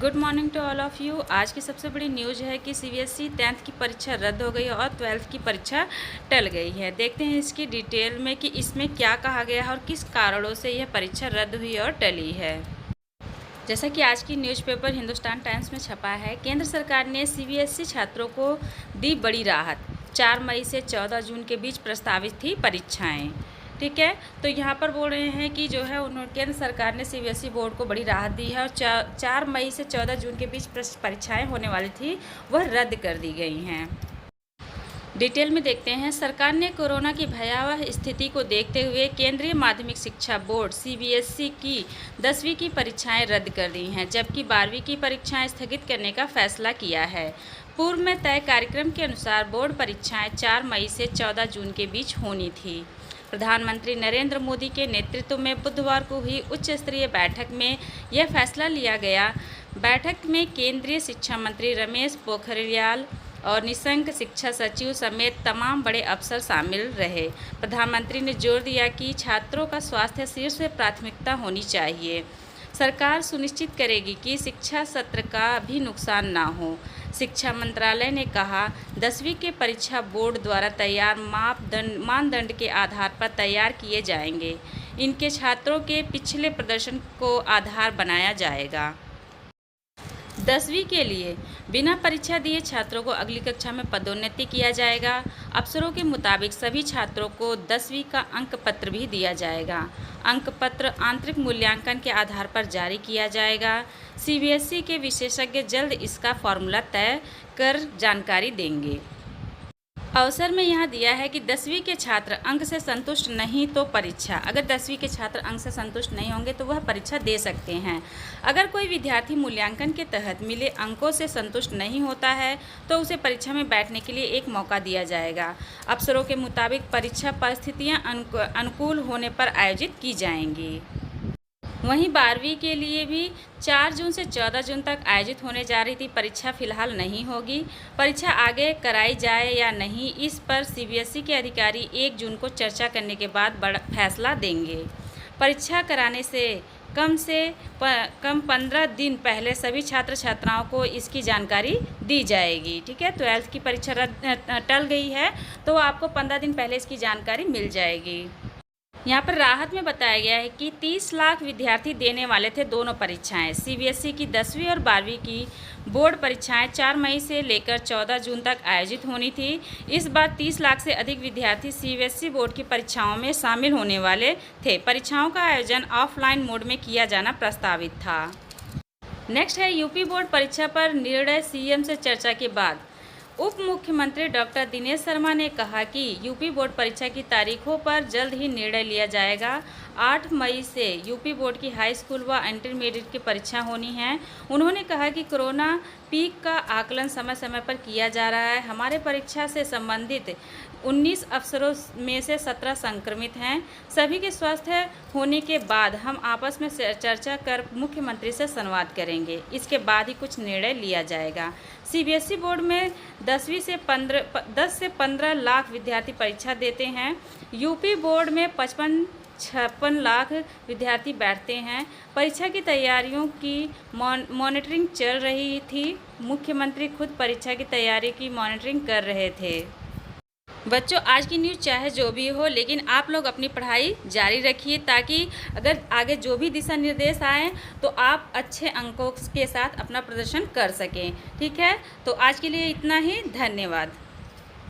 Good morning to all of you. आज की सबसे बड़ी न्यूज़ है कि सीबीएसई 10th की परीक्षा रद्द हो गई और 12th की परीक्षा टल गई है। देखते हैं इसकी डिटेल में कि इसमें क्या कहा गया है और किस कारणों से यह परीक्षा रद्द हुई और टली है। जैसा कि आज की न्यूज़पेपर हिंदुस्तान टाइम्स में छपा है, केंद्र सरकार ने सीबीएसई छात्रों को दी बड़ी राहत। 4 मई से 14 जून के बीच प्रस्तावित थी परीक्षाएं। ठीक है, तो यहाँ पर बोल रहे हैं कि जो है उन्होंने केंद्र सरकार ने सीबीएसई बोर्ड को बड़ी राहत दी है और 4 मई से 14 जून के बीच परीक्षाएं होने वाली थी वह रद्द कर दी गई हैं। डिटेल में देखते हैं। सरकार ने कोरोना की भयावह स्थिति को देखते हुए केंद्रीय माध्यमिक शिक्षा बोर्ड सीबीएसई की 10वीं की परीक्षाएं रद्द कर दी हैं, जबकि 12वीं की परीक्षाएं स्थगित करने का फैसला किया है। पूर्व में तय कार्यक्रम के अनुसार बोर्ड परीक्षाएं 4 मई से 14 जून के बीच होनी थी। प्रधानमंत्री नरेंद्र मोदी के नेतृत्व में बुधवार को हुई उच्च स्तरीय बैठक में यह फैसला लिया गया। बैठक में केंद्रीय शिक्षा मंत्री रमेश पोखरियाल और निशंक शिक्षा सचिव समेत तमाम बड़े अफसर शामिल रहे। प्रधानमंत्री ने जोर दिया कि छात्रों का स्वास्थ्य शीर्ष प्राथमिकता होनी चाहिए। सरकार सुनिश्चित करेगी कि शिक्षा सत्र का भी नुकसान ना हो। शिक्षा मंत्रालय ने कहा, 10वीं के परीक्षा बोर्ड द्वारा तैयार मानदंड के आधार पर तैयार किए जाएंगे। इनके छात्रों के पिछले प्रदर्शन को आधार बनाया जाएगा। 10वीं के लिए बिना परीक्षा दिए छात्रों को अगली कक्षा में पदोन्नति किया जाएगा। अफसरों के मुताबिक सभी छात्रों को 10वीं का अंक पत्र भी दिया जाएगा। अंक पत्र आंतरिक मूल्यांकन के आधार पर जारी किया जाएगा। सीबीएसई के विशेषज्ञ जल्द इसका फॉर्मूला तय कर जानकारी देंगे। अवसर में यहाँ दिया है कि 10वीं के छात्र अंक से संतुष्ट नहीं तो परीक्षा, अगर 10वीं के छात्र अंक से संतुष्ट नहीं होंगे तो वह परीक्षा दे सकते हैं। अगर कोई विद्यार्थी मूल्यांकन के तहत मिले अंकों से संतुष्ट नहीं होता है तो उसे परीक्षा में बैठने के लिए एक मौका दिया जाएगा। अफसरों के मुताबिक परीक्षा परिस्थितियाँ अनुकूल होने पर आयोजित की जाएंगी। वहीं 12वीं के लिए भी 4 जून से 14 जून तक आयोजित होने जा रही थी परीक्षा फिलहाल नहीं होगी। परीक्षा आगे कराई जाए या नहीं, इस पर सीबीएसई के अधिकारी 1 जून को चर्चा करने के बाद बड़ा फैसला देंगे। परीक्षा कराने से कम 15 दिन पहले सभी छात्र छात्राओं को इसकी जानकारी दी जाएगी। ठीक है, 12th की परीक्षा टल गई है तो आपको 15 दिन पहले इसकी जानकारी मिल जाएगी। यहाँ पर राहत में बताया गया है कि 30 लाख विद्यार्थी देने वाले थे दोनों परीक्षाएं। सीबीएसई की 10वीं और 12वीं की बोर्ड परीक्षाएं 4 मई से लेकर 14 जून तक आयोजित होनी थी। इस बार 30 लाख से अधिक विद्यार्थी सीबीएसई बोर्ड की परीक्षाओं में शामिल होने वाले थे। परीक्षाओं का आयोजन ऑफलाइन मोड में किया जाना प्रस्तावित था। नेक्स्ट है यूपी बोर्ड परीक्षा पर निर्णय। सीएम से चर्चा के बाद उप मुख्यमंत्री डॉक्टर दिनेश शर्मा ने कहा कि यूपी बोर्ड परीक्षा की तारीखों पर जल्द ही निर्णय लिया जाएगा। 8 मई से यूपी बोर्ड की हाई स्कूल व इंटरमीडिएट की परीक्षा होनी है। उन्होंने कहा कि कोरोना पीक का आकलन समय समय पर किया जा रहा है। हमारे परीक्षा से संबंधित 19 अफसरों में से 17 संक्रमित हैं। सभी के स्वस्थ होने के बाद हम आपस में चर्चा कर मुख्यमंत्री से संवाद करेंगे। इसके बाद ही कुछ निर्णय लिया जाएगा। सीबीएसई बोर्ड में 10 से 15 लाख विद्यार्थी परीक्षा देते हैं। यूपी बोर्ड में 56 लाख विद्यार्थी बैठते हैं। परीक्षा की तैयारियों की मॉनिटरिंग चल रही थी। मुख्यमंत्री खुद परीक्षा की तैयारी की मॉनिटरिंग कर रहे थे। बच्चों, आज की न्यूज़ चाहे जो भी हो, लेकिन आप लोग अपनी पढ़ाई जारी रखिए ताकि अगर आगे जो भी दिशा निर्देश आए तो आप अच्छे अंकों के साथ अपना प्रदर्शन कर सकें। ठीक है, तो आज के लिए इतना ही। धन्यवाद।